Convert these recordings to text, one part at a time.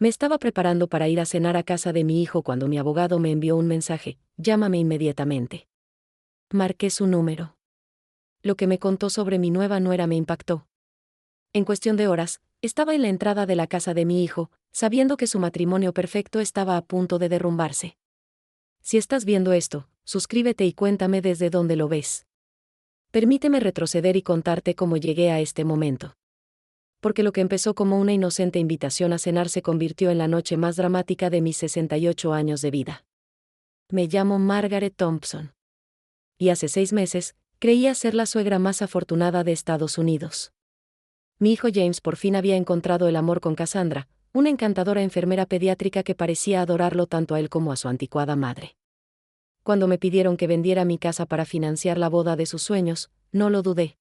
Me estaba preparando para ir a cenar a casa de mi hijo cuando mi abogado me envió un mensaje: llámame inmediatamente. Marqué su número. Lo que me contó sobre mi nueva nuera me impactó. En cuestión de horas, estaba en la entrada de la casa de mi hijo, sabiendo que su matrimonio perfecto estaba a punto de derrumbarse. Si estás viendo esto, suscríbete y cuéntame desde dónde lo ves. Permíteme retroceder y contarte cómo llegué a este momento. Porque lo que empezó como una inocente invitación a cenar se convirtió en la noche más dramática de mis 68 años de vida. Me llamo Margaret Thompson. Y hace 6 meses, creía ser la suegra más afortunada de Estados Unidos. Mi hijo James por fin había encontrado el amor con Cassandra, una encantadora enfermera pediátrica que parecía adorarlo tanto a él como a su anticuada madre. Cuando me pidieron que vendiera mi casa para financiar la boda de sus sueños, no lo dudé.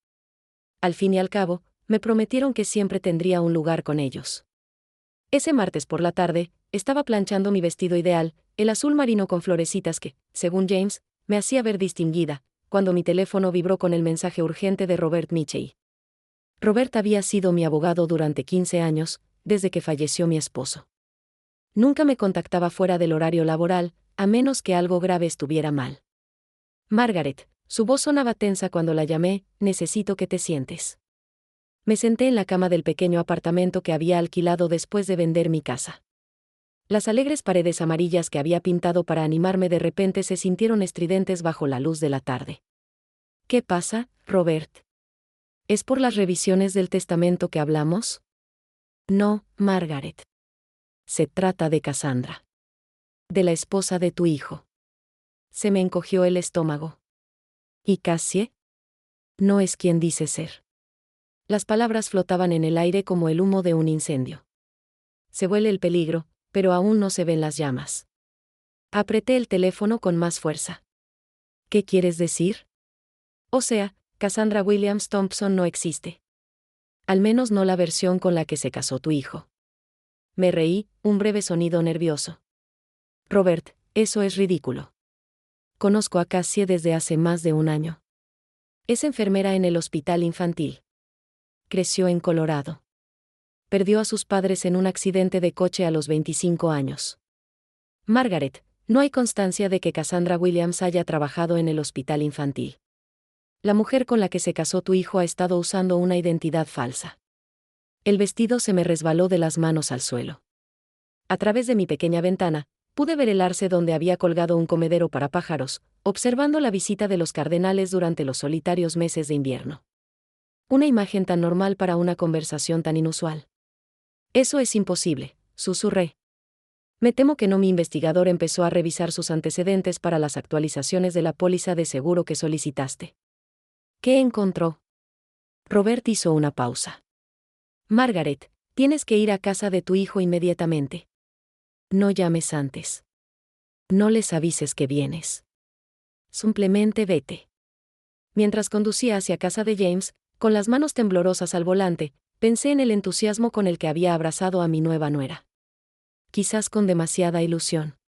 Al fin y al cabo, me prometieron que siempre tendría un lugar con ellos. Ese martes por la tarde, estaba planchando mi vestido ideal, el azul marino con florecitas que, según James, me hacía ver distinguida, cuando mi teléfono vibró con el mensaje urgente de Robert Mitchell. Robert había sido mi abogado durante 15 años, desde que falleció mi esposo. Nunca me contactaba fuera del horario laboral, a menos que algo grave estuviera mal. Margaret, su voz sonaba tensa cuando la llamé: necesito que te sientes. Me senté en la cama del pequeño apartamento que había alquilado después de vender mi casa. Las alegres paredes amarillas que había pintado para animarme de repente se sintieron estridentes bajo la luz de la tarde. ¿Qué pasa, Robert? ¿Es por las revisiones del testamento que hablamos? No, Margaret. Se trata de Cassandra. De la esposa de tu hijo. Se me encogió el estómago. ¿Y Cassie? No es quien dice ser. Las palabras flotaban en el aire como el humo de un incendio. Se huele el peligro, pero aún no se ven las llamas. Apreté el teléfono con más fuerza. ¿Qué quieres decir? O sea, Cassandra Williams Thompson no existe. Al menos no la versión con la que se casó tu hijo. Me reí, un breve sonido nervioso. Robert, eso es ridículo. Conozco a Cassie desde hace más de un año. Es enfermera en el hospital infantil. Creció en Colorado. Perdió a sus padres en un accidente de coche a los 25 años. Margaret, no hay constancia de que Cassandra Williams haya trabajado en el hospital infantil. La mujer con la que se casó tu hijo ha estado usando una identidad falsa. El vestido se me resbaló de las manos al suelo. A través de mi pequeña ventana, pude ver el arce donde había colgado un comedero para pájaros, observando la visita de los cardenales durante los solitarios meses de invierno. Una imagen tan normal para una conversación tan inusual. Eso es imposible, susurré. Me temo que no. Mi investigador empezó a revisar sus antecedentes para las actualizaciones de la póliza de seguro que solicitaste. ¿Qué encontró? Robert hizo una pausa. Margaret, tienes que ir a casa de tu hijo inmediatamente. No llames antes. No les avises que vienes. Simplemente vete. Mientras conducía hacia casa de James, con las manos temblorosas al volante, pensé en el entusiasmo con el que había abrazado a mi nueva nuera. Quizás con demasiada ilusión.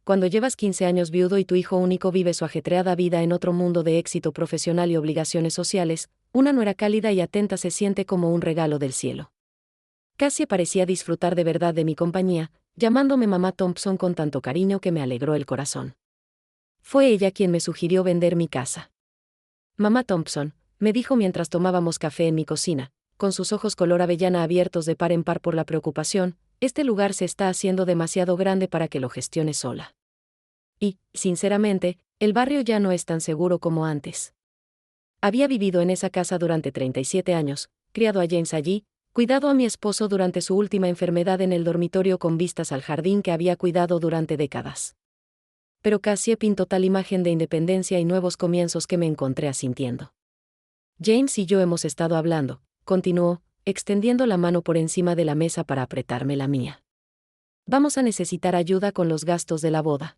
Cuando llevas 15 años viudo y tu hijo único vive su ajetreada vida en otro mundo de éxito profesional y obligaciones sociales, una nuera cálida y atenta se siente como un regalo del cielo. Cassie parecía disfrutar de verdad de mi compañía, llamándome mamá Thompson con tanto cariño que me alegró el corazón. Fue ella quien me sugirió vender mi casa. Mamá Thompson, me dijo mientras tomábamos café en mi cocina, con sus ojos color avellana abiertos de par en par por la preocupación: este lugar se está haciendo demasiado grande para que lo gestione sola. Y, sinceramente, el barrio ya no es tan seguro como antes. Había vivido en esa casa durante 37 años, criado a James allí, cuidado a mi esposo durante su última enfermedad en el dormitorio con vistas al jardín que había cuidado durante décadas. Pero Cassie pintó tal imagen de independencia y nuevos comienzos que me encontré asintiendo. James y yo hemos estado hablando, continuó, extendiendo la mano por encima de la mesa para apretarme la mía. Vamos a necesitar ayuda con los gastos de la boda.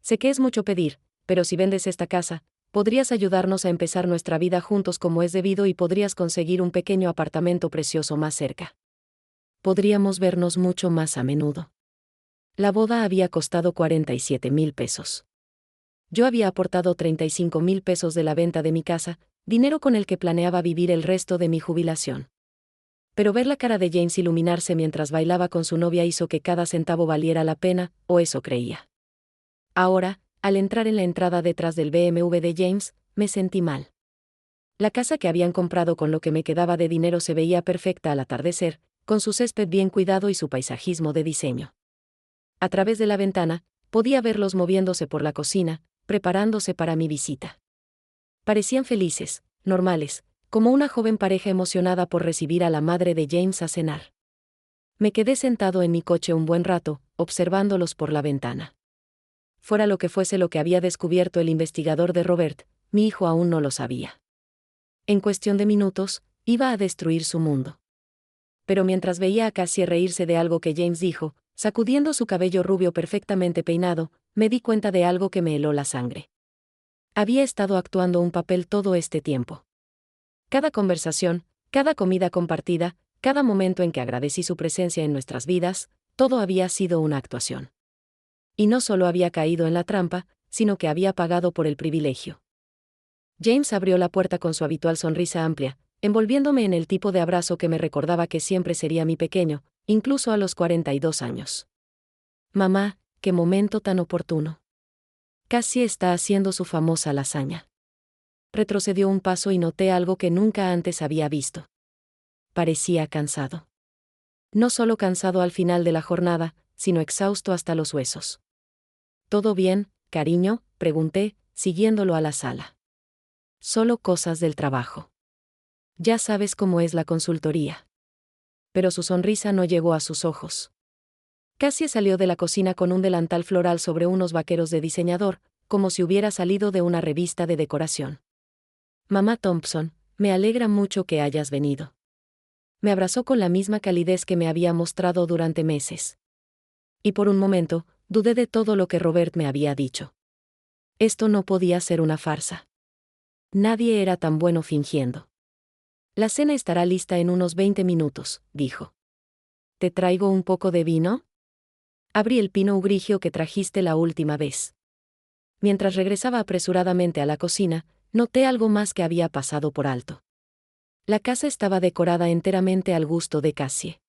Sé que es mucho pedir, pero si vendes esta casa, podrías ayudarnos a empezar nuestra vida juntos como es debido y podrías conseguir un pequeño apartamento precioso más cerca. Podríamos vernos mucho más a menudo. La boda había costado 47,000 pesos. Yo había aportado 35,000 pesos de la venta de mi casa, dinero con el que planeaba vivir el resto de mi jubilación. Pero ver la cara de James iluminarse mientras bailaba con su novia hizo que cada centavo valiera la pena, o eso creía. Ahora, al entrar en la entrada detrás del BMW de James, me sentí mal. La casa que habían comprado con lo que me quedaba de dinero se veía perfecta al atardecer, con su césped bien cuidado y su paisajismo de diseño. A través de la ventana, podía verlos moviéndose por la cocina, preparándose para mi visita. Parecían felices, normales, como una joven pareja emocionada por recibir a la madre de James a cenar. Me quedé sentado en mi coche un buen rato, observándolos por la ventana. Fuera lo que fuese lo que había descubierto el investigador de Robert, mi hijo aún no lo sabía. En cuestión de minutos, iba a destruir su mundo. Pero mientras veía a Cassie reírse de algo que James dijo, sacudiendo su cabello rubio perfectamente peinado, me di cuenta de algo que me heló la sangre. Había estado actuando un papel todo este tiempo. Cada conversación, cada comida compartida, cada momento en que agradecí su presencia en nuestras vidas, todo había sido una actuación. Y no solo había caído en la trampa, sino que había pagado por el privilegio. James abrió la puerta con su habitual sonrisa amplia, envolviéndome en el tipo de abrazo que me recordaba que siempre sería mi pequeño, incluso a los 42 años. Mamá, qué momento tan oportuno. Cassie está haciendo su famosa lasaña. Retrocedió un paso y noté algo que nunca antes había visto. Parecía cansado. No solo cansado al final de la jornada, sino exhausto hasta los huesos. ¿Todo bien, cariño?, pregunté, siguiéndolo a la sala. Solo cosas del trabajo. Ya sabes cómo es la consultoría. Pero su sonrisa no llegó a sus ojos. Cassie salió de la cocina con un delantal floral sobre unos vaqueros de diseñador, como si hubiera salido de una revista de decoración. Mamá Thompson, me alegra mucho que hayas venido. Me abrazó con la misma calidez que me había mostrado durante meses. Y por un momento, dudé de todo lo que Robert me había dicho. Esto no podía ser una farsa. Nadie era tan bueno fingiendo. La cena estará lista en unos 20 minutos, dijo. ¿Te traigo un poco de vino? Abrí el Pinot Grigio que trajiste la última vez. Mientras regresaba apresuradamente a la cocina, noté algo más que había pasado por alto. La casa estaba decorada enteramente al gusto de Cassie.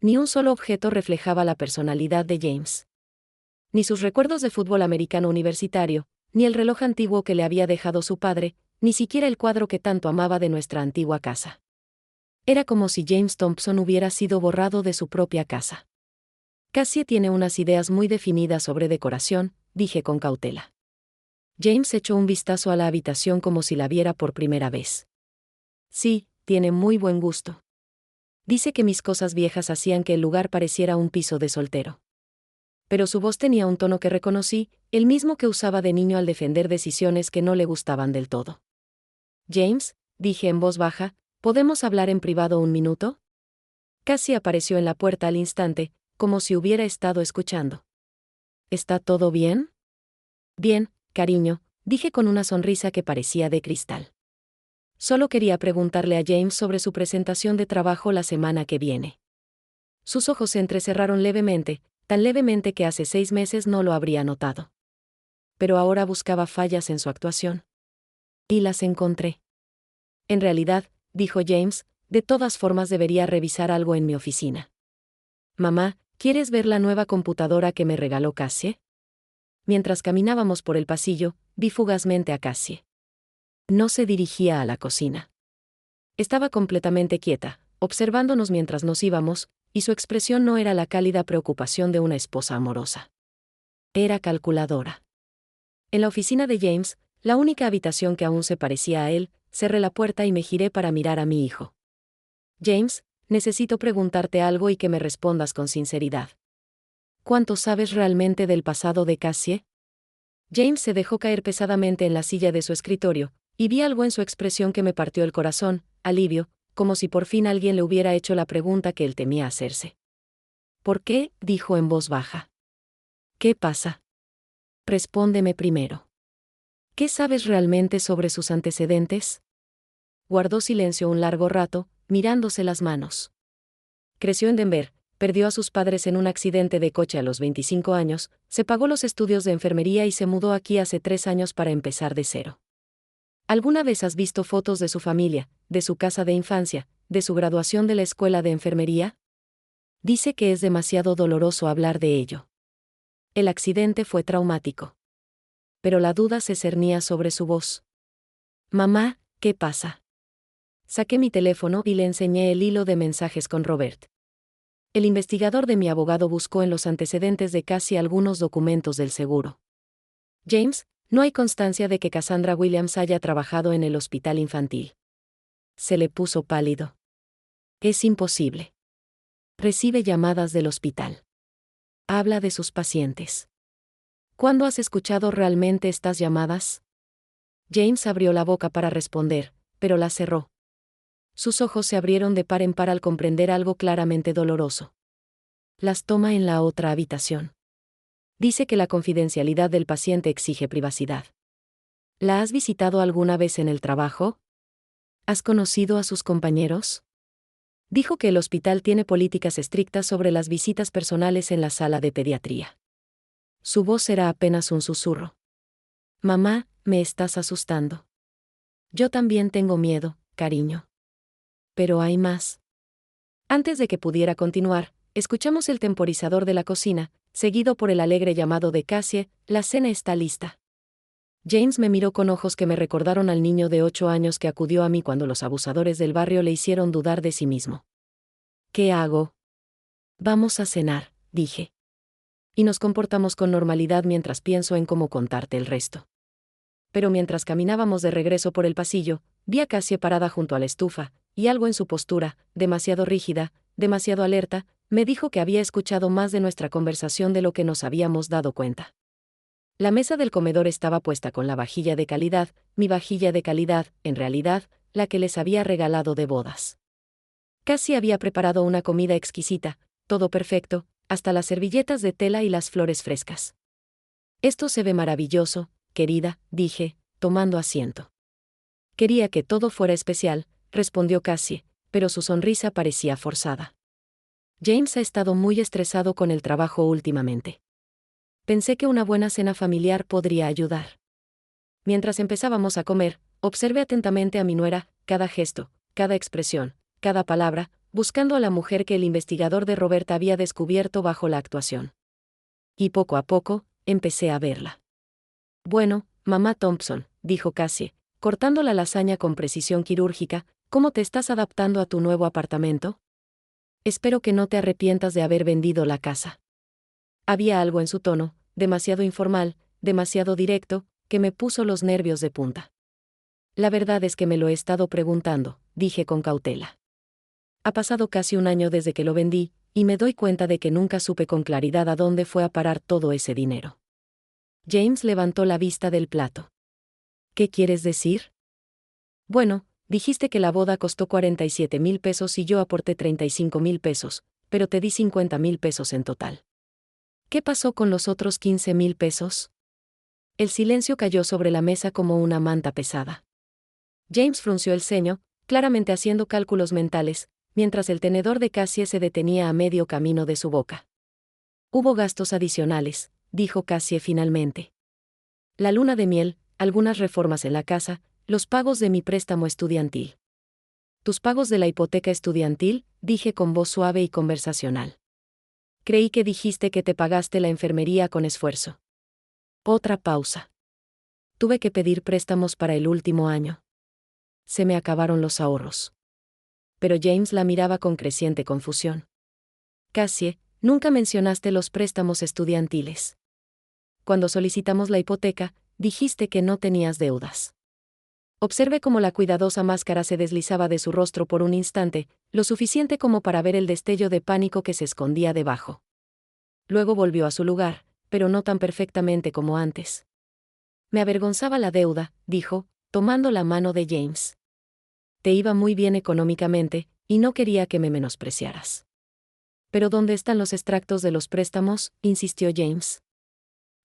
Ni un solo objeto reflejaba la personalidad de James. Ni sus recuerdos de fútbol americano universitario, ni el reloj antiguo que le había dejado su padre, ni siquiera el cuadro que tanto amaba de nuestra antigua casa. Era como si James Thompson hubiera sido borrado de su propia casa. Cassie tiene unas ideas muy definidas sobre decoración, dije con cautela. James echó un vistazo a la habitación como si la viera por primera vez. Sí, tiene muy buen gusto. Dice que mis cosas viejas hacían que el lugar pareciera un piso de soltero. Pero su voz tenía un tono que reconocí, el mismo que usaba de niño al defender decisiones que no le gustaban del todo. James, dije en voz baja, ¿podemos hablar en privado un minuto? Cassie apareció en la puerta al instante, como si hubiera estado escuchando. ¿Está todo bien? Bien, cariño, dije con una sonrisa que parecía de cristal. Solo quería preguntarle a James sobre su presentación de trabajo la semana que viene. Sus ojos se entrecerraron levemente, tan levemente que hace 6 meses no lo habría notado. Pero ahora buscaba fallas en su actuación. Y las encontré. En realidad, dijo James, de todas formas debería revisar algo en mi oficina. Mamá, ¿quieres ver la nueva computadora que me regaló Cassie? Mientras caminábamos por el pasillo, vi fugazmente a Cassie. No se dirigía a la cocina. Estaba completamente quieta, observándonos mientras nos íbamos, y su expresión no era la cálida preocupación de una esposa amorosa. Era calculadora. En la oficina de James, la única habitación que aún se parecía a él, cerré la puerta y me giré para mirar a mi hijo. James, necesito preguntarte algo y que me respondas con sinceridad. ¿Cuánto sabes realmente del pasado de Cassie? James se dejó caer pesadamente en la silla de su escritorio, y vi algo en su expresión que me partió el corazón, alivio, como si por fin alguien le hubiera hecho la pregunta que él temía hacerse. ¿Por qué?, dijo en voz baja. ¿Qué pasa? Respóndeme primero. ¿Qué sabes realmente sobre sus antecedentes? Guardó silencio un largo rato, mirándose las manos. Creció en Denver, perdió a sus padres en un accidente de coche a los 25 años, se pagó los estudios de enfermería y se mudó aquí hace 3 años para empezar de cero. ¿Alguna vez has visto fotos de su familia, de su casa de infancia, de su graduación de la escuela de enfermería? Dice que es demasiado doloroso hablar de ello. El accidente fue traumático. Pero la duda se cernía sobre su voz. Mamá, ¿qué pasa? Saqué mi teléfono y le enseñé el hilo de mensajes con Robert. El investigador de mi abogado buscó en los antecedentes de Cassie algunos documentos del seguro. James, no hay constancia de que Cassandra Williams haya trabajado en el hospital infantil. Se le puso pálido. Es imposible. Recibe llamadas del hospital. Habla de sus pacientes. ¿Cuándo has escuchado realmente estas llamadas? James abrió la boca para responder, pero la cerró. Sus ojos se abrieron de par en par al comprender algo claramente doloroso. Las toma en la otra habitación. Dice que la confidencialidad del paciente exige privacidad. ¿La has visitado alguna vez en el trabajo? ¿Has conocido a sus compañeros? Dijo que el hospital tiene políticas estrictas sobre las visitas personales en la sala de pediatría. Su voz era apenas un susurro. Mamá, me estás asustando. Yo también tengo miedo, cariño. Pero hay más. Antes de que pudiera continuar, escuchamos el temporizador de la cocina, seguido por el alegre llamado de Cassie: la cena está lista. James me miró con ojos que me recordaron al niño de 8 años que acudió a mí cuando los abusadores del barrio le hicieron dudar de sí mismo. ¿Qué hago? Vamos a cenar, dije. Y nos comportamos con normalidad mientras pienso en cómo contarte el resto. Pero mientras caminábamos de regreso por el pasillo, vi a Cassie parada junto a la estufa, y algo en su postura, demasiado rígida, demasiado alerta, me dijo que había escuchado más de nuestra conversación de lo que nos habíamos dado cuenta. La mesa del comedor estaba puesta con la vajilla de calidad, mi vajilla de calidad, en realidad, la que les había regalado de bodas. Cassie había preparado una comida exquisita, todo perfecto, hasta las servilletas de tela y las flores frescas. Esto se ve maravilloso, querida, dije, tomando asiento. Quería que todo fuera especial, respondió Cassie, pero su sonrisa parecía forzada. James ha estado muy estresado con el trabajo últimamente. Pensé que una buena cena familiar podría ayudar. Mientras empezábamos a comer, observé atentamente a mi nuera, cada gesto, cada expresión, cada palabra, buscando a la mujer que el investigador de Robert había descubierto bajo la actuación. Y poco a poco, empecé a verla. Bueno, mamá Thompson, dijo Cassie, cortando la lasaña con precisión quirúrgica, ¿cómo te estás adaptando a tu nuevo apartamento? Espero que no te arrepientas de haber vendido la casa. Había algo en su tono, demasiado informal, demasiado directo, que me puso los nervios de punta. La verdad es que me lo he estado preguntando, dije con cautela. Ha pasado casi un año desde que lo vendí, y me doy cuenta de que nunca supe con claridad a dónde fue a parar todo ese dinero. James levantó la vista del plato. ¿Qué quieres decir? Bueno, dijiste que la boda costó 47,000 pesos y yo aporté 35,000 pesos, pero te di 50,000 pesos en total. ¿Qué pasó con los otros 15,000 pesos? El silencio cayó sobre la mesa como una manta pesada. James frunció el ceño, claramente haciendo cálculos mentales, mientras el tenedor de Cassie se detenía a medio camino de su boca. Hubo gastos adicionales, dijo Cassie finalmente. La luna de miel, algunas reformas en la casa, los pagos de mi préstamo estudiantil. Tus pagos de la hipoteca estudiantil, dije con voz suave y conversacional. Creí que dijiste que te pagaste la enfermería con esfuerzo. Otra pausa. Tuve que pedir préstamos para el último año. Se me acabaron los ahorros. Pero James la miraba con creciente confusión. Cassie, nunca mencionaste los préstamos estudiantiles. Cuando solicitamos la hipoteca, dijiste que no tenías deudas. Observé cómo la cuidadosa máscara se deslizaba de su rostro por un instante, lo suficiente como para ver el destello de pánico que se escondía debajo. Luego volvió a su lugar, pero no tan perfectamente como antes. Me avergonzaba la deuda, dijo, tomando la mano de James. Te iba muy bien económicamente, y no quería que me menospreciaras. ¿Pero dónde están los extractos de los préstamos?, insistió James.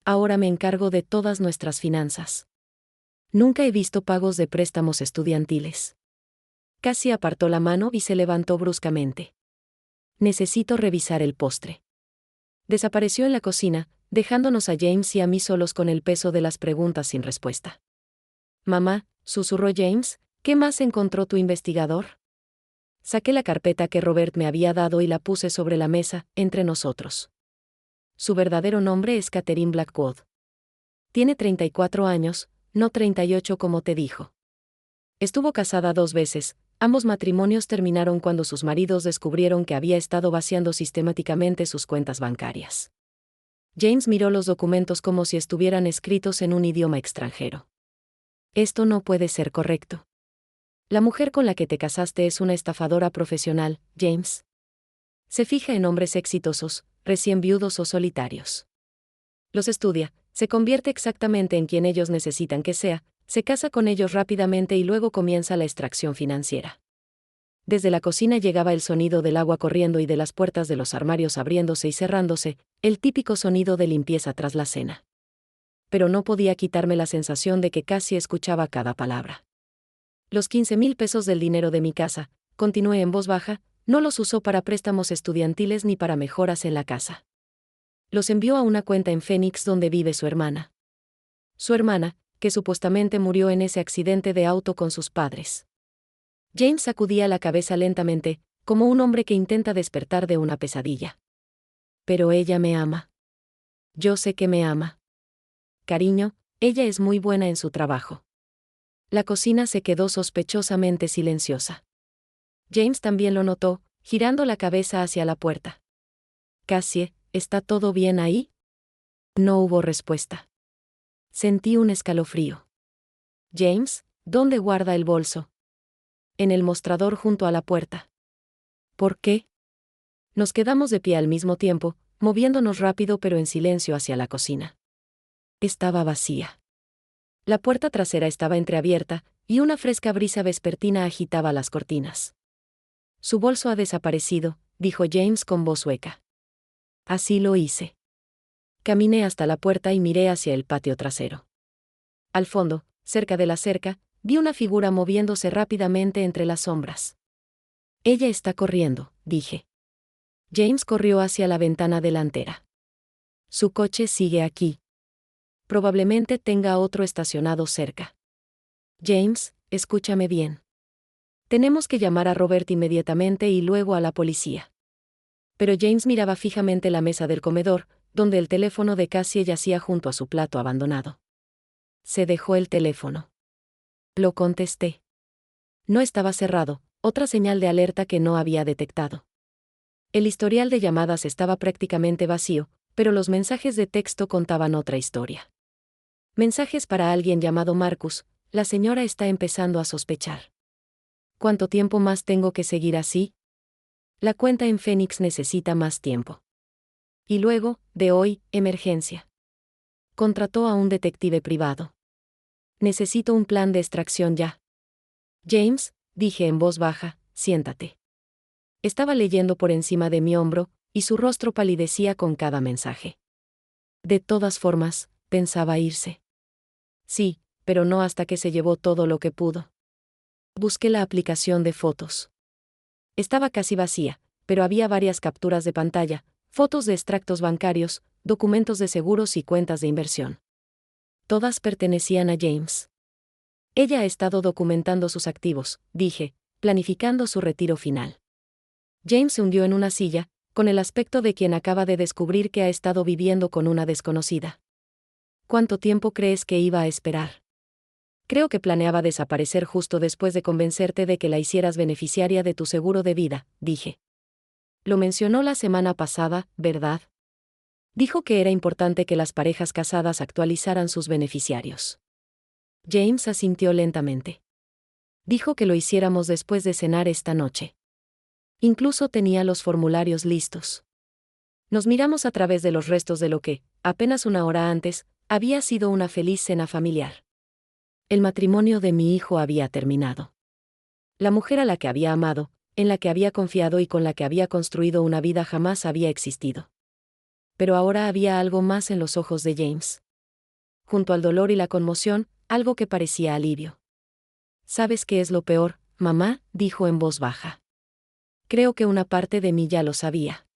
Ahora me encargo de todas nuestras finanzas. Nunca he visto pagos de préstamos estudiantiles. Cassie apartó la mano y se levantó bruscamente. Necesito revisar el postre. Desapareció en la cocina, dejándonos a James y a mí solos con el peso de las preguntas sin respuesta. Mamá, susurró James, ¿qué más encontró tu investigador? Saqué la carpeta que Robert me había dado y la puse sobre la mesa, entre nosotros. Su verdadero nombre es Catherine Blackwood. Tiene 34 años, no 38 como te dijo. Estuvo casada 2 veces, ambos matrimonios terminaron cuando sus maridos descubrieron que había estado vaciando sistemáticamente sus cuentas bancarias. James miró los documentos como si estuvieran escritos en un idioma extranjero. Esto no puede ser correcto. La mujer con la que te casaste es una estafadora profesional, James. Se fija en hombres exitosos, recién viudos o solitarios. Los estudia, se convierte exactamente en quien ellos necesitan que sea, se casa con ellos rápidamente y luego comienza la extracción financiera. Desde la cocina llegaba el sonido del agua corriendo y de las puertas de los armarios abriéndose y cerrándose, el típico sonido de limpieza tras la cena. Pero no podía quitarme la sensación de que casi escuchaba cada palabra. Los 15,000 pesos del dinero de mi casa, continué en voz baja, no los usó para préstamos estudiantiles ni para mejoras en la casa. Los envió a una cuenta en Phoenix donde vive su hermana. Su hermana, que supuestamente murió en ese accidente de auto con sus padres. James sacudía la cabeza lentamente, como un hombre que intenta despertar de una pesadilla. Pero ella me ama. Yo sé que me ama. Cariño, ella es muy buena en su trabajo. La cocina se quedó sospechosamente silenciosa. James también lo notó, girando la cabeza hacia la puerta. Cassie, ¿está todo bien ahí? No hubo respuesta. Sentí un escalofrío. James, ¿dónde guarda el bolso? En el mostrador junto a la puerta. ¿Por qué? Nos quedamos de pie al mismo tiempo, moviéndonos rápido pero en silencio hacia la cocina. Estaba vacía. La puerta trasera estaba entreabierta, y una fresca brisa vespertina agitaba las cortinas. Su bolso ha desaparecido, dijo James con voz hueca. Así lo hice. Caminé hasta la puerta y miré hacia el patio trasero. Al fondo, cerca de la cerca, vi una figura moviéndose rápidamente entre las sombras. Ella está corriendo, dije. James corrió hacia la ventana delantera. Su coche sigue aquí. Probablemente tenga otro estacionado cerca. James, escúchame bien. Tenemos que llamar a Robert inmediatamente y luego a la policía. Pero James miraba fijamente la mesa del comedor, donde el teléfono de Cassie yacía junto a su plato abandonado. Se dejó el teléfono. Lo contesté. No estaba cerrado, otra señal de alerta que no había detectado. El historial de llamadas estaba prácticamente vacío, pero los mensajes de texto contaban otra historia. Mensajes para alguien llamado Marcus, la señora está empezando a sospechar. ¿Cuánto tiempo más tengo que seguir así? La cuenta en Phoenix necesita más tiempo. Y luego, de hoy, emergencia. Contrató a un detective privado. Necesito un plan de extracción ya. James, dije en voz baja, siéntate. Estaba leyendo por encima de mi hombro, y su rostro palidecía con cada mensaje. De todas formas, pensaba irse. Sí, pero no hasta que se llevó todo lo que pudo. Busqué la aplicación de fotos. Estaba casi vacía, pero había varias capturas de pantalla, fotos de extractos bancarios, documentos de seguros y cuentas de inversión. Todas pertenecían a James. Ella ha estado documentando sus activos, dije, planificando su retiro final. James se hundió en una silla, con el aspecto de quien acaba de descubrir que ha estado viviendo con una desconocida. ¿Cuánto tiempo crees que iba a esperar? Creo que planeaba desaparecer justo después de convencerte de que la hicieras beneficiaria de tu seguro de vida, dije. Lo mencionó la semana pasada, ¿verdad? Dijo que era importante que las parejas casadas actualizaran sus beneficiarios. James asintió lentamente. Dijo que lo hiciéramos después de cenar esta noche. Incluso tenía los formularios listos. Nos miramos a través de los restos de lo que, apenas una hora antes, había sido una feliz cena familiar. El matrimonio de mi hijo había terminado. La mujer a la que había amado, en la que había confiado y con la que había construido una vida jamás había existido. Pero ahora había algo más en los ojos de James. Junto al dolor y la conmoción, algo que parecía alivio. ¿Sabes qué es lo peor, mamá?, dijo en voz baja. Creo que una parte de mí ya lo sabía.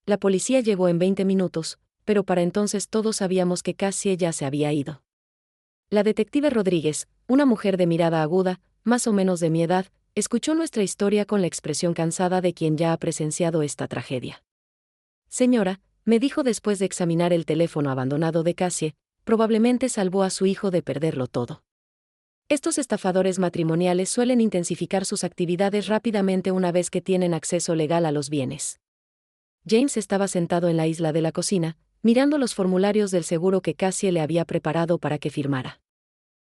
La policía llegó en 20 minutos, pero para entonces todos sabíamos que Cassie ya se había ido. La detective Rodríguez, una mujer de mirada aguda, más o menos de mi edad, escuchó nuestra historia con la expresión cansada de quien ya ha presenciado esta tragedia. Señora, me dijo después de examinar el teléfono abandonado de Cassie, probablemente salvó a su hijo de perderlo todo. Estos estafadores matrimoniales suelen intensificar sus actividades rápidamente una vez que tienen acceso legal a los bienes. James estaba sentado en la isla de la cocina, mirando los formularios del seguro que Cassie le había preparado para que firmara.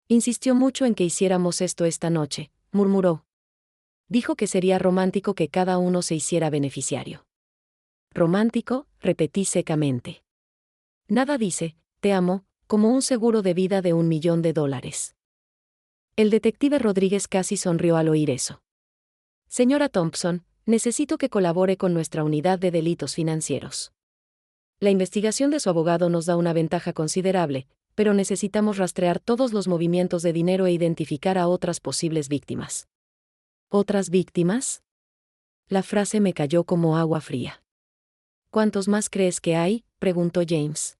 Insistió mucho en que hiciéramos esto esta noche, murmuró. Dijo que sería romántico que cada uno se hiciera beneficiario. Romántico, repetí secamente. Nada dice, te amo, como un seguro de vida de $1.000.000. El detective Rodríguez casi sonrió al oír eso. Señora Thompson, necesito que colabore con nuestra unidad de delitos financieros. La investigación de su abogado nos da una ventaja considerable, pero necesitamos rastrear todos los movimientos de dinero e identificar a otras posibles víctimas. ¿Otras víctimas? La frase me cayó como agua fría. ¿Cuántos más crees que hay?, preguntó James.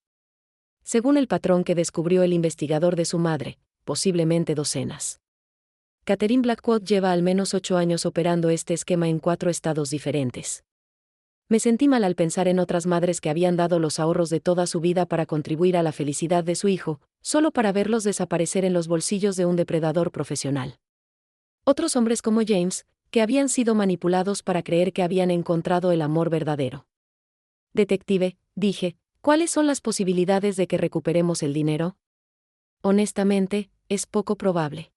Según el patrón que descubrió el investigador de su madre, posiblemente docenas. Catherine Blackwood lleva al menos 8 años operando este esquema en 4 estados diferentes. Me sentí mal al pensar en otras madres que habían dado los ahorros de toda su vida para contribuir a la felicidad de su hijo, solo para verlos desaparecer en los bolsillos de un depredador profesional. Otros hombres como James, que habían sido manipulados para creer que habían encontrado el amor verdadero. Detective, dije, ¿cuáles son las posibilidades de que recuperemos el dinero? Honestamente, es poco probable.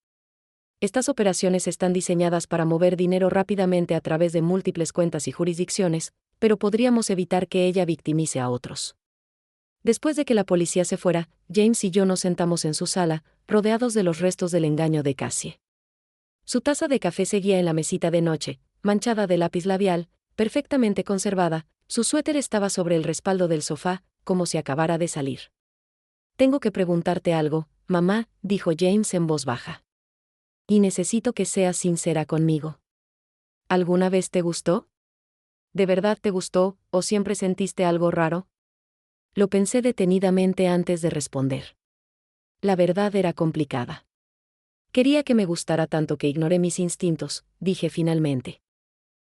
Estas operaciones están diseñadas para mover dinero rápidamente a través de múltiples cuentas y jurisdicciones, pero podríamos evitar que ella victimice a otros. Después de que la policía se fuera, James y yo nos sentamos en su sala, rodeados de los restos del engaño de Cassie. Su taza de café seguía en la mesita de noche, manchada de lápiz labial, perfectamente conservada. Su suéter estaba sobre el respaldo del sofá, como si acabara de salir. Tengo que preguntarte algo, mamá, dijo James en voz baja. Y necesito que seas sincera conmigo. ¿Alguna vez te gustó? ¿De verdad te gustó, o siempre sentiste algo raro? Lo pensé detenidamente antes de responder. La verdad era complicada. Quería que me gustara tanto que ignoré mis instintos, dije finalmente.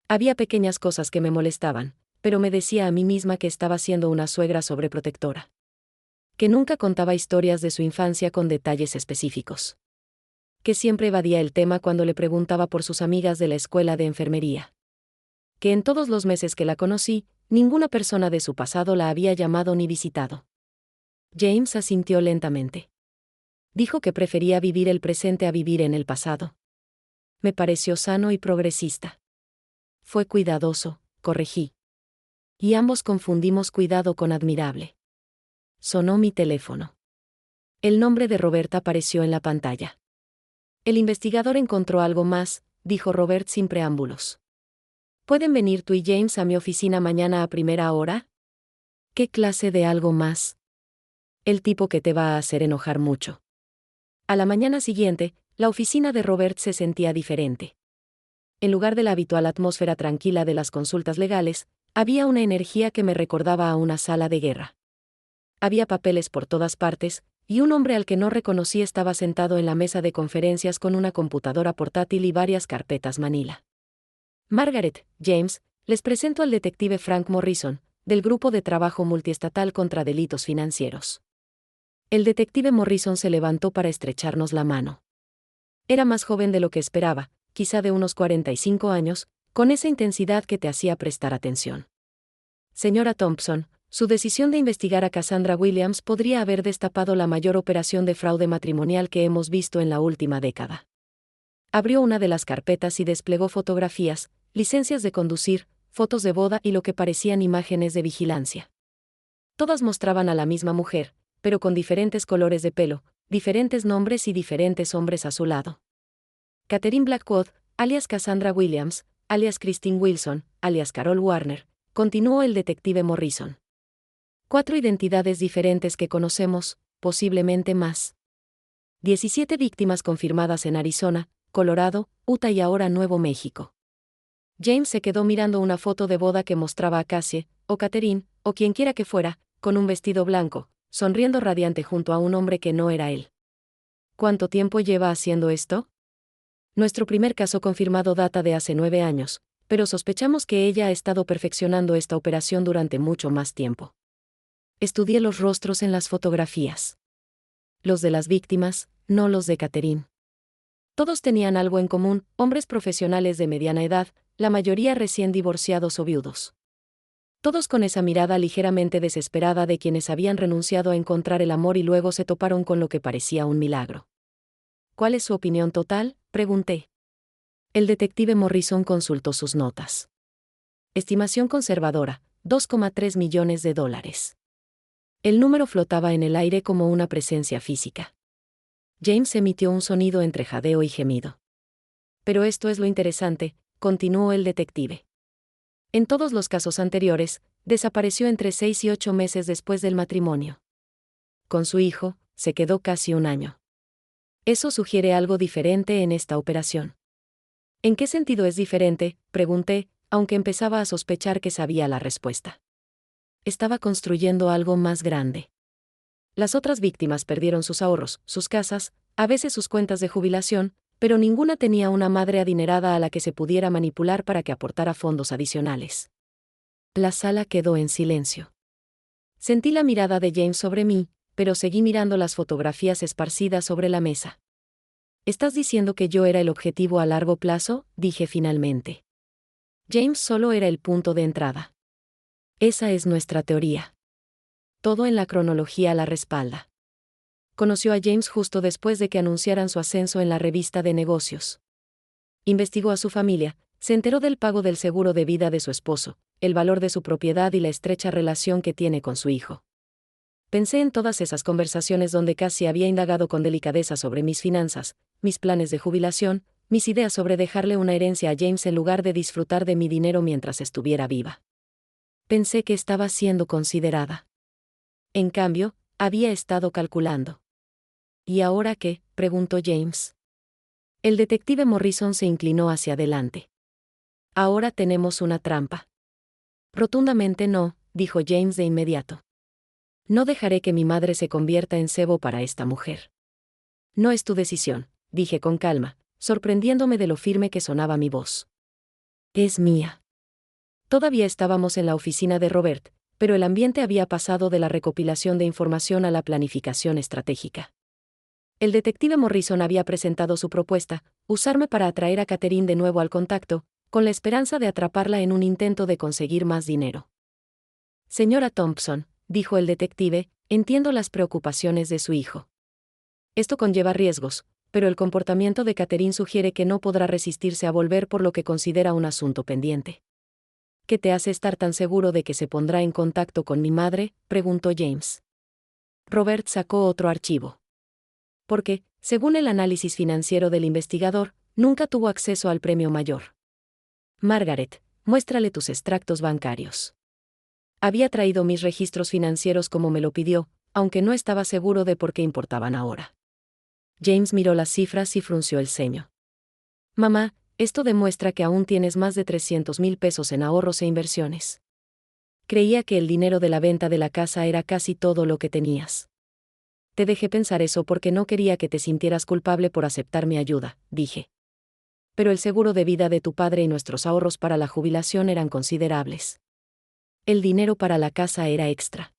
Había pequeñas cosas que me molestaban, pero me decía a mí misma que estaba siendo una suegra sobreprotectora. Que nunca contaba historias de su infancia con detalles específicos. Que siempre evadía el tema cuando le preguntaba por sus amigas de la escuela de enfermería. Que en todos los meses que la conocí, ninguna persona de su pasado la había llamado ni visitado. James asintió lentamente. Dijo que prefería vivir el presente a vivir en el pasado. Me pareció sano y progresista. Fue cuidadoso, corregí. Y ambos confundimos cuidado con admirable. Sonó mi teléfono. El nombre de Roberta apareció en la pantalla. El investigador encontró algo más, dijo Robert sin preámbulos. ¿Pueden venir tú y James a mi oficina mañana a primera hora? ¿Qué clase de algo más? El tipo que te va a hacer enojar mucho. A la mañana siguiente, la oficina de Robert se sentía diferente. En lugar de la habitual atmósfera tranquila de las consultas legales, había una energía que me recordaba a una sala de guerra. Había papeles por todas partes, y un hombre al que no reconocí estaba sentado en la mesa de conferencias con una computadora portátil y varias carpetas Manila. Margaret, James, les presento al detective Frank Morrison, del Grupo de Trabajo Multiestatal contra Delitos Financieros. El detective Morrison se levantó para estrecharnos la mano. Era más joven de lo que esperaba, quizá de unos 45 años, con esa intensidad que te hacía prestar atención. Señora Thompson, su decisión de investigar a Cassandra Williams podría haber destapado la mayor operación de fraude matrimonial que hemos visto en la última década. Abrió una de las carpetas y desplegó fotografías, licencias de conducir, fotos de boda y lo que parecían imágenes de vigilancia. Todas mostraban a la misma mujer, pero con diferentes colores de pelo, diferentes nombres y diferentes hombres a su lado. Catherine Blackwood, alias Cassandra Williams, alias Christine Wilson, alias Carol Warner, continuó el detective Morrison. 4 identidades diferentes que conocemos, posiblemente más. 17 víctimas confirmadas en Arizona, Colorado, Utah y ahora Nuevo México. James se quedó mirando una foto de boda que mostraba a Cassie, o Catherine, o quienquiera que fuera, con un vestido blanco, sonriendo radiante junto a un hombre que no era él. ¿Cuánto tiempo lleva haciendo esto? Nuestro primer caso confirmado data de hace 9 años, pero sospechamos que ella ha estado perfeccionando esta operación durante mucho más tiempo. Estudié los rostros en las fotografías. Los de las víctimas, no los de Catherine. Todos tenían algo en común, hombres profesionales de mediana edad, la mayoría recién divorciados o viudos. Todos con esa mirada ligeramente desesperada de quienes habían renunciado a encontrar el amor y luego se toparon con lo que parecía un milagro. ¿Cuál es su opinión total?, pregunté. El detective Morrison consultó sus notas. Estimación conservadora, 2,3 millones de dólares. El número flotaba en el aire como una presencia física. James emitió un sonido entre jadeo y gemido. Pero esto es lo interesante, continuó el detective. En todos los casos anteriores, desapareció entre 6 y 8 meses después del matrimonio. Con su hijo, se quedó casi un año. Eso sugiere algo diferente en esta operación. ¿En qué sentido es diferente?, pregunté, aunque empezaba a sospechar que sabía la respuesta. Estaba construyendo algo más grande. Las otras víctimas perdieron sus ahorros, sus casas, a veces sus cuentas de jubilación, pero ninguna tenía una madre adinerada a la que se pudiera manipular para que aportara fondos adicionales. La sala quedó en silencio. Sentí la mirada de James sobre mí, pero seguí mirando las fotografías esparcidas sobre la mesa. ¿Estás diciendo que yo era el objetivo a largo plazo?, dije finalmente. James solo era el punto de entrada. Esa es nuestra teoría. Todo en la cronología la respalda. Conoció a James justo después de que anunciaran su ascenso en la revista de negocios. Investigó a su familia, se enteró del pago del seguro de vida de su esposo, el valor de su propiedad y la estrecha relación que tiene con su hijo. Pensé en todas esas conversaciones donde casi había indagado con delicadeza sobre mis finanzas, mis planes de jubilación, mis ideas sobre dejarle una herencia a James en lugar de disfrutar de mi dinero mientras estuviera viva. Pensé que estaba siendo considerada. En cambio, había estado calculando. ¿Y ahora qué?, preguntó James. El detective Morrison se inclinó hacia adelante. Ahora tenemos una trampa. Rotundamente no, dijo James de inmediato. No dejaré que mi madre se convierta en cebo para esta mujer. No es tu decisión, dije con calma, sorprendiéndome de lo firme que sonaba mi voz. Es mía. Todavía estábamos en la oficina de Robert, pero el ambiente había pasado de la recopilación de información a la planificación estratégica. El detective Morrison había presentado su propuesta, usarme para atraer a Catherine de nuevo al contacto, con la esperanza de atraparla en un intento de conseguir más dinero. Señora Thompson, dijo el detective, entiendo las preocupaciones de su hijo. Esto conlleva riesgos, pero el comportamiento de Catherine sugiere que no podrá resistirse a volver por lo que considera un asunto pendiente. ¿Qué te hace estar tan seguro de que se pondrá en contacto con mi madre?, preguntó James. Robert sacó otro archivo. Porque, según el análisis financiero del investigador, nunca tuvo acceso al premio mayor. Margaret, muéstrale tus extractos bancarios. Había traído mis registros financieros como me lo pidió, aunque no estaba seguro de por qué importaban ahora. James miró las cifras y frunció el ceño. Mamá, esto demuestra que aún tienes más de 300,000 pesos en ahorros e inversiones. Creía que el dinero de la venta de la casa era casi todo lo que tenías. Te dejé pensar eso porque no quería que te sintieras culpable por aceptar mi ayuda, dije. Pero el seguro de vida de tu padre y nuestros ahorros para la jubilación eran considerables. El dinero para la casa era extra.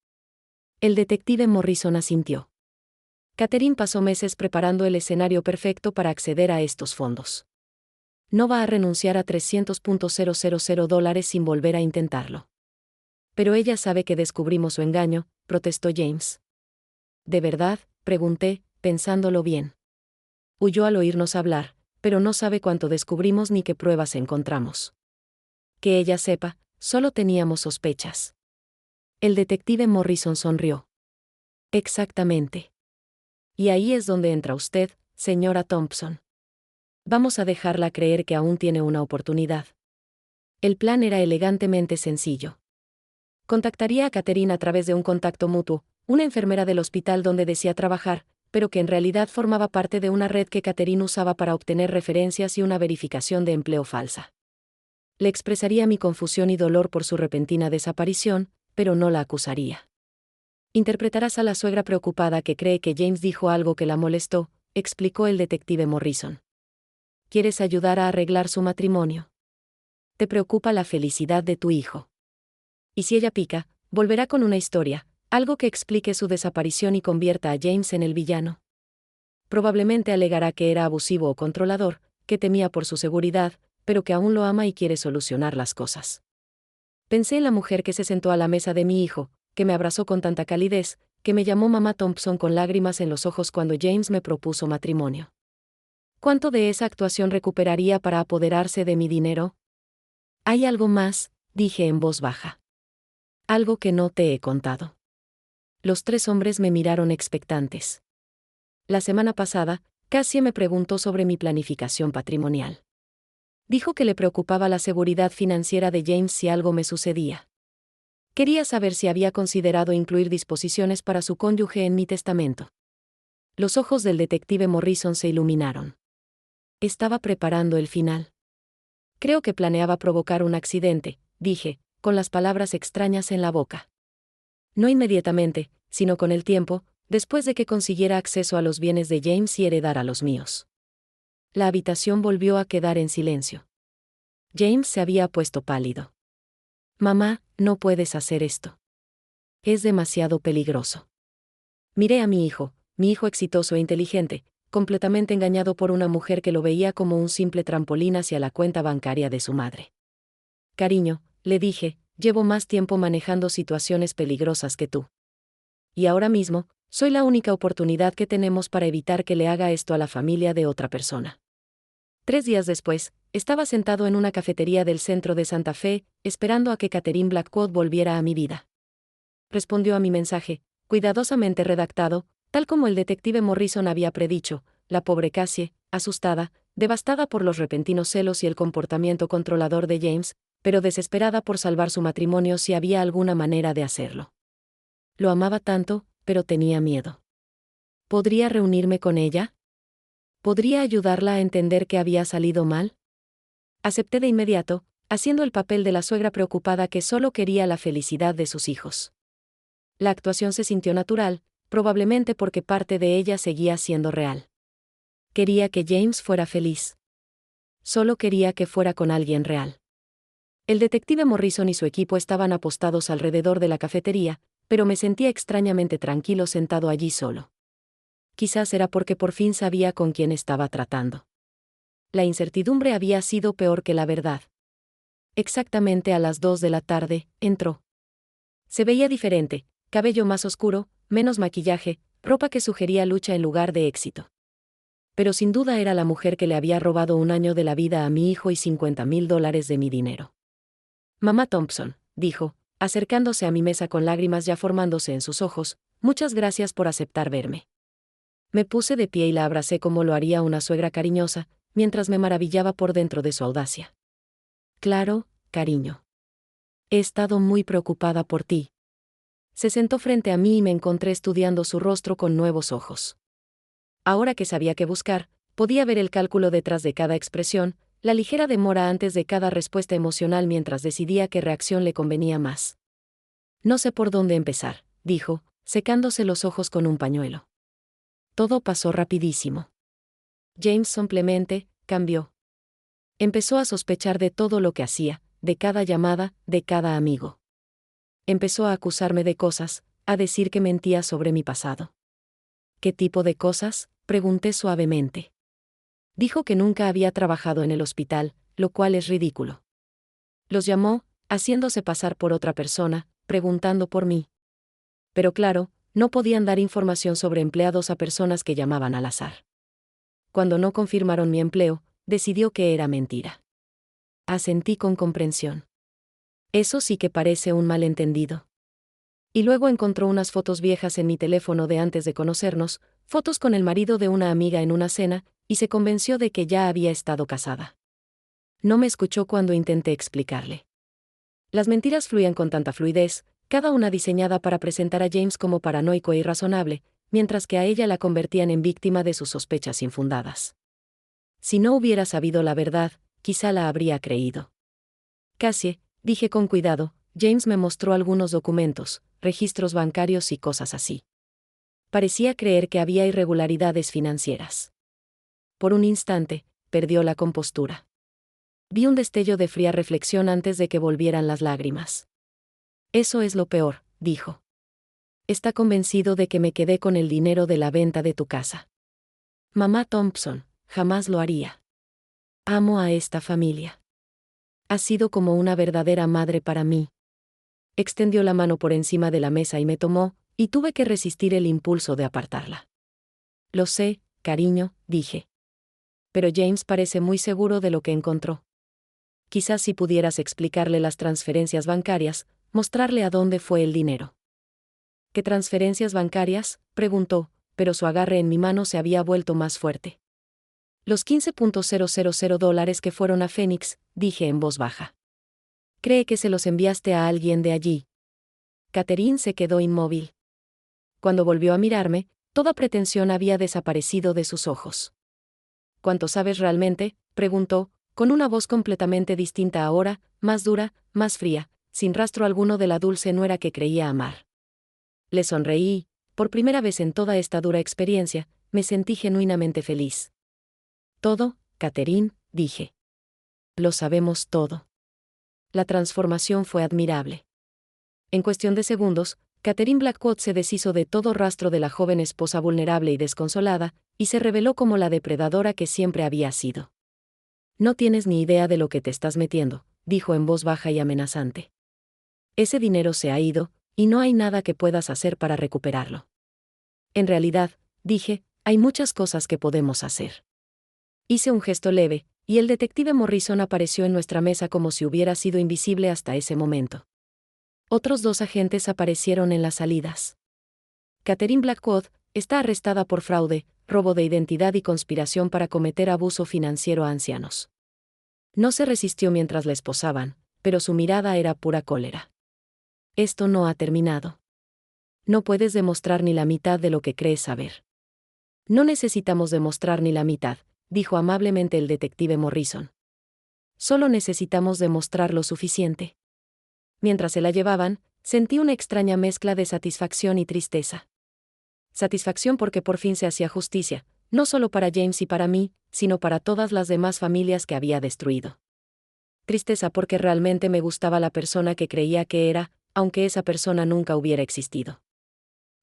El detective Morrison asintió. Catherine pasó meses preparando el escenario perfecto para acceder a estos fondos. No va a renunciar a $300,000 sin volver a intentarlo. Pero ella sabe que descubrimos su engaño, protestó James. ¿De verdad?, pregunté, pensándolo bien. Huyó al oírnos hablar, pero no sabe cuánto descubrimos ni qué pruebas encontramos. Que ella sepa, solo teníamos sospechas. El detective Morrison sonrió. Exactamente. Y ahí es donde entra usted, señora Thompson. Vamos a dejarla creer que aún tiene una oportunidad. El plan era elegantemente sencillo. Contactaría a Catherine a través de un contacto mutuo, una enfermera del hospital donde decía trabajar, pero que en realidad formaba parte de una red que Catherine usaba para obtener referencias y una verificación de empleo falsa. Le expresaría mi confusión y dolor por su repentina desaparición, pero no la acusaría. Interpretarás a la suegra preocupada que cree que James dijo algo que la molestó, explicó el detective Morrison. quieres ayudar a arreglar su matrimonio. Te preocupa la felicidad de tu hijo. Y si ella pica, volverá con una historia, algo que explique su desaparición y convierta a James en el villano. Probablemente alegará que era abusivo o controlador, que temía por su seguridad, pero que aún lo ama y quiere solucionar las cosas. Pensé en la mujer que se sentó a la mesa de mi hijo, que me abrazó con tanta calidez, que me llamó mamá Thompson con lágrimas en los ojos cuando James me propuso matrimonio. ¿Cuánto de esa actuación recuperaría para apoderarse de mi dinero? Hay algo más, dije en voz baja. Algo que no te he contado. Los 3 hombres me miraron expectantes. La semana pasada, Cassie me preguntó sobre mi planificación patrimonial. Dijo que le preocupaba la seguridad financiera de James si algo me sucedía. Quería saber si había considerado incluir disposiciones para su cónyuge en mi testamento. Los ojos del detective Morrison se iluminaron. Estaba preparando el final. Creo que planeaba provocar un accidente, dije, con las palabras extrañas en la boca. No inmediatamente, sino con el tiempo, después de que consiguiera acceso a los bienes de James y heredara los míos. La habitación volvió a quedar en silencio. James se había puesto pálido. Mamá, no puedes hacer esto. Es demasiado peligroso. Miré a mi hijo exitoso e inteligente, completamente engañado por una mujer que lo veía como un simple trampolín hacia la cuenta bancaria de su madre. Cariño, le dije, llevo más tiempo manejando situaciones peligrosas que tú. Y ahora mismo, soy la única oportunidad que tenemos para evitar que le haga esto a la familia de otra persona. 3 días después, estaba sentado en una cafetería del centro de Santa Fe, esperando a que Catherine Blackwood volviera a mi vida. Respondió a mi mensaje, cuidadosamente redactado, tal como el detective Morrison había predicho. La pobre Cassie, asustada, devastada por los repentinos celos y el comportamiento controlador de James, pero desesperada por salvar su matrimonio si había alguna manera de hacerlo. Lo amaba tanto, pero tenía miedo. ¿Podría reunirme con ella? ¿Podría ayudarla a entender que había salido mal? Acepté de inmediato, haciendo el papel de la suegra preocupada que solo quería la felicidad de sus hijos. La actuación se sintió natural, probablemente porque parte de ella seguía siendo real. Quería que James fuera feliz. Solo quería que fuera con alguien real. El detective Morrison y su equipo estaban apostados alrededor de la cafetería, pero me sentía extrañamente tranquilo sentado allí solo. Quizás era porque por fin sabía con quién estaba tratando. La incertidumbre había sido peor que la verdad. Exactamente a las 2 de la tarde, entró. Se veía diferente, cabello más oscuro, menos maquillaje, ropa que sugería lucha en lugar de éxito. Pero sin duda era la mujer que le había robado 1 año de la vida a mi hijo y $50,000 de mi dinero. Mamá Thompson, dijo, acercándose a mi mesa con lágrimas ya formándose en sus ojos, muchas gracias por aceptar verme. Me puse de pie y la abracé como lo haría una suegra cariñosa, mientras me maravillaba por dentro de su audacia. Claro, cariño. He estado muy preocupada por ti. Se sentó frente a mí y me encontré estudiando su rostro con nuevos ojos. Ahora que sabía qué buscar, podía ver el cálculo detrás de cada expresión, la ligera demora antes de cada respuesta emocional mientras decidía qué reacción le convenía más. No sé por dónde empezar, dijo, secándose los ojos con un pañuelo. Todo pasó rapidísimo. James simplemente cambió. Empezó a sospechar de todo lo que hacía, de cada llamada, de cada amigo. Empezó a acusarme de cosas, a decir que mentía sobre mi pasado. ¿Qué tipo de cosas?, pregunté suavemente. Dijo que nunca había trabajado en el hospital, lo cual es ridículo. Los llamó, haciéndose pasar por otra persona, preguntando por mí. Pero claro, no podían dar información sobre empleados a personas que llamaban al azar. Cuando no confirmaron mi empleo, decidió que era mentira. Asentí con comprensión. Eso sí que parece un malentendido. Y luego encontró unas fotos viejas en mi teléfono de antes de conocernos, fotos con el marido de una amiga en una cena, y se convenció de que ya había estado casada. No me escuchó cuando intenté explicarle. Las mentiras fluían con tanta fluidez, cada una diseñada para presentar a James como paranoico e irrazonable, mientras que a ella la convertían en víctima de sus sospechas infundadas. Si no hubiera sabido la verdad, quizá la habría creído. Cassie, dije con cuidado, James me mostró algunos documentos, registros bancarios y cosas así. Parecía creer que había irregularidades financieras. Por un instante, perdió la compostura. Vi un destello de fría reflexión antes de que volvieran las lágrimas. Eso es lo peor, dijo. Está convencido de que me quedé con el dinero de la venta de tu casa. Mamá Thompson, jamás lo haría. Amo a esta familia. Ha sido como una verdadera madre para mí. Extendió la mano por encima de la mesa y me tomó, y tuve que resistir el impulso de apartarla. Lo sé, cariño, dije. Pero James parece muy seguro de lo que encontró. Quizás si pudieras explicarle las transferencias bancarias, mostrarle a dónde fue el dinero. ¿Qué transferencias bancarias?, preguntó, pero su agarre en mi mano se había vuelto más fuerte. Los $15,000 que fueron a Phoenix, dije en voz baja. ¿Cree que se los enviaste a alguien de allí? Catherine se quedó inmóvil. Cuando volvió a mirarme, toda pretensión había desaparecido de sus ojos. ¿Cuánto sabes realmente?, preguntó, con una voz completamente distinta ahora, más dura, más fría, sin rastro alguno de la dulce nuera que creía amar. Le sonreí, por primera vez en toda esta dura experiencia, me sentí genuinamente feliz. Todo, Catherine, dije. Lo sabemos todo. La transformación fue admirable. En cuestión de segundos, Catherine Blackwood se deshizo de todo rastro de la joven esposa vulnerable y desconsolada, y se reveló como la depredadora que siempre había sido. No tienes ni idea de lo que te estás metiendo, dijo en voz baja y amenazante. Ese dinero se ha ido, y no hay nada que puedas hacer para recuperarlo. En realidad, dije, hay muchas cosas que podemos hacer. Hice un gesto leve, y el detective Morrison apareció en nuestra mesa como si hubiera sido invisible hasta ese momento. Otros 2 agentes aparecieron en las salidas. Catherine Blackwood está arrestada por fraude, robo de identidad y conspiración para cometer abuso financiero a ancianos. No se resistió mientras la esposaban, pero su mirada era pura cólera. Esto no ha terminado. No puedes demostrar ni la mitad de lo que crees saber. No necesitamos demostrar ni la mitad, dijo amablemente el detective Morrison. Solo necesitamos demostrar lo suficiente. Mientras se la llevaban, sentí una extraña mezcla de satisfacción y tristeza. Satisfacción porque por fin se hacía justicia, no solo para James y para mí, sino para todas las demás familias que había destruido. Tristeza porque realmente me gustaba la persona que creía que era, aunque esa persona nunca hubiera existido.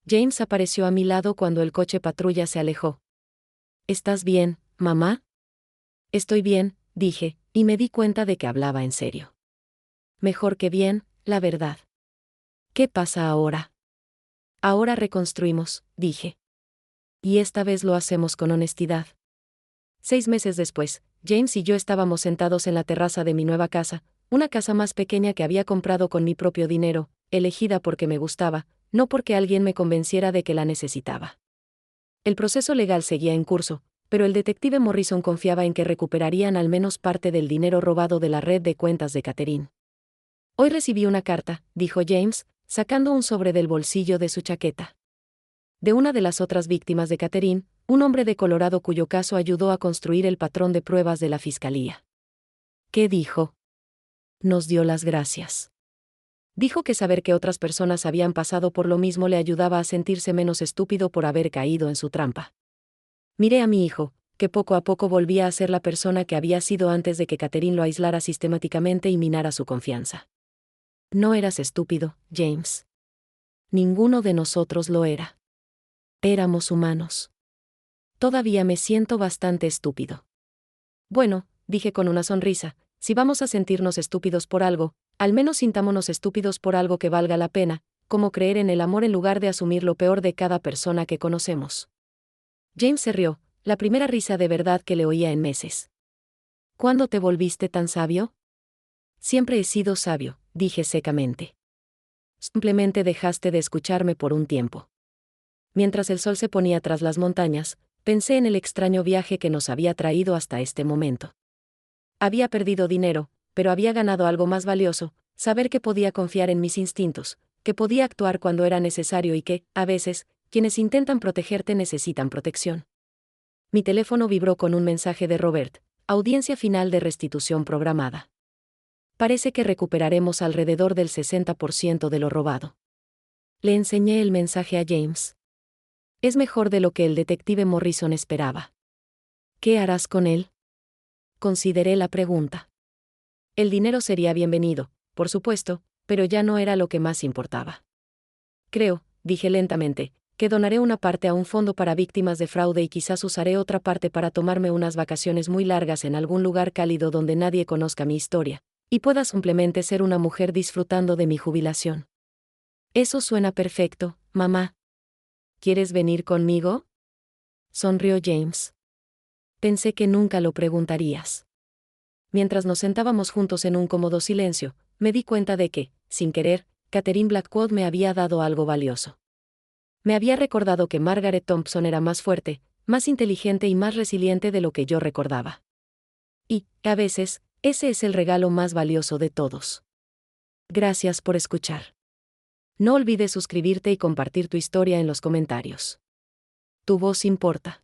James apareció a mi lado cuando el coche patrulla se alejó. ¿Estás bien, mamá? Estoy bien, dije, y me di cuenta de que hablaba en serio. Mejor que bien, la verdad. ¿Qué pasa ahora? Ahora reconstruimos, dije. Y esta vez lo hacemos con honestidad. 6 meses después, James y yo estábamos sentados en la terraza de mi nueva casa, una casa más pequeña que había comprado con mi propio dinero, elegida porque me gustaba, no porque alguien me convenciera de que la necesitaba. El proceso legal seguía en curso, pero el detective Morrison confiaba en que recuperarían al menos parte del dinero robado de la red de cuentas de Catherine. Hoy recibí una carta, dijo James, sacando un sobre del bolsillo de su chaqueta. De una de las otras víctimas de Catherine, un hombre de Colorado cuyo caso ayudó a construir el patrón de pruebas de la fiscalía. ¿Qué dijo? Nos dio las gracias. Dijo que saber que otras personas habían pasado por lo mismo le ayudaba a sentirse menos estúpido por haber caído en su trampa. Miré a mi hijo, que poco a poco volvía a ser la persona que había sido antes de que Catherine lo aislara sistemáticamente y minara su confianza. No eras estúpido, James. Ninguno de nosotros lo era. Éramos humanos. Todavía me siento bastante estúpido. Bueno, dije con una sonrisa, si vamos a sentirnos estúpidos por algo, al menos sintámonos estúpidos por algo que valga la pena, como creer en el amor en lugar de asumir lo peor de cada persona que conocemos. James se rió, la primera risa de verdad que le oía en meses. ¿Cuándo te volviste tan sabio? Siempre he sido sabio, dije secamente. Simplemente dejaste de escucharme por un tiempo. Mientras el sol se ponía tras las montañas, pensé en el extraño viaje que nos había traído hasta este momento. Había perdido dinero, pero había ganado algo más valioso, saber que podía confiar en mis instintos, que podía actuar cuando era necesario y que, a veces, quienes intentan protegerte necesitan protección. Mi teléfono vibró con un mensaje de Robert, audiencia final de restitución programada. Parece que recuperaremos alrededor del 60% de lo robado. Le enseñé el mensaje a James. Es mejor de lo que el detective Morrison esperaba. ¿Qué harás con él? Consideré la pregunta. El dinero sería bienvenido, por supuesto, pero ya no era lo que más importaba. Creo, dije lentamente, que donaré una parte a un fondo para víctimas de fraude y quizás usaré otra parte para tomarme unas vacaciones muy largas en algún lugar cálido donde nadie conozca mi historia, y pueda simplemente ser una mujer disfrutando de mi jubilación. Eso suena perfecto, mamá. ¿Quieres venir conmigo? Sonrió James. Pensé que nunca lo preguntarías. Mientras nos sentábamos juntos en un cómodo silencio, me di cuenta de que, sin querer, Catherine Blackwood me había dado algo valioso. Me había recordado que Margaret Thompson era más fuerte, más inteligente y más resiliente de lo que yo recordaba. Y, a veces, ese es el regalo más valioso de todos. Gracias por escuchar. No olvides suscribirte y compartir tu historia en los comentarios. Tu voz importa.